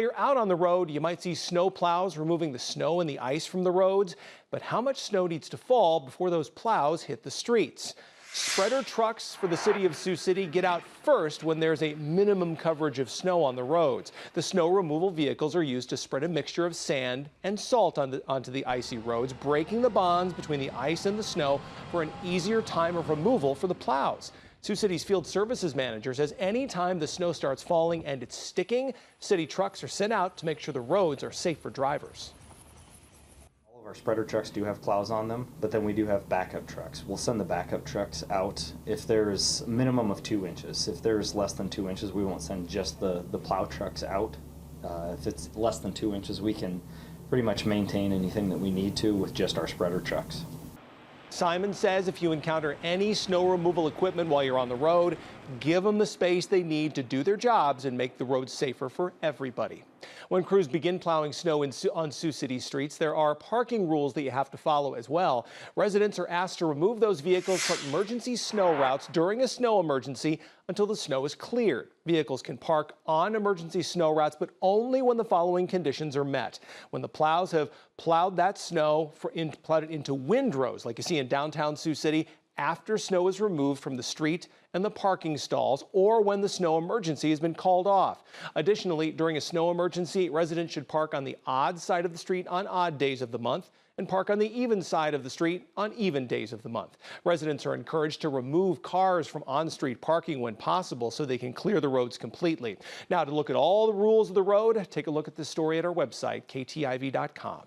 You're out on the road, you might see snowplows removing the snow and the ice from the roads. But how much snow needs to fall before those plows hit the streets? Spreader trucks for the city of Sioux City get out first when there's a minimum coverage of snow on the roads. The snow removal vehicles are used to spread a mixture of sand and salt onto the icy roads, breaking the bonds between the ice and the snow for an easier time of removal for the plows. Sioux City's field services manager says anytime the snow starts falling and it's sticking, city trucks are sent out to make sure the roads are safe for drivers. All of our spreader trucks do have plows on them, but then we do have backup trucks. We'll send the backup trucks out if there's a minimum of 2 inches. If there's less than 2 inches, we won't send just the plow trucks out. If it's less than 2 inches, we can pretty much maintain anything that we need to with just our spreader trucks. Simon says if you encounter any snow removal equipment while you're on the road, give them the space they need to do their jobs and make the roads safer for everybody. When crews begin plowing snow on Sioux City streets, there are parking rules that you have to follow as well. Residents are asked to remove those vehicles from emergency snow routes during a snow emergency until the snow is cleared. Vehicles can park on emergency snow routes, but only when the following conditions are met. When the plows have plowed that snow, plowed it into windrows, like you see in downtown Sioux City, after snow is removed from the street and the parking stalls, or when the snow emergency has been called off. Additionally, during a snow emergency, residents should park on the odd side of the street on odd days of the month and park on the even side of the street on even days of the month. Residents are encouraged to remove cars from on-street parking when possible so they can clear the roads completely. Now, to look at all the rules of the road, take a look at this story at our website, ktiv.com.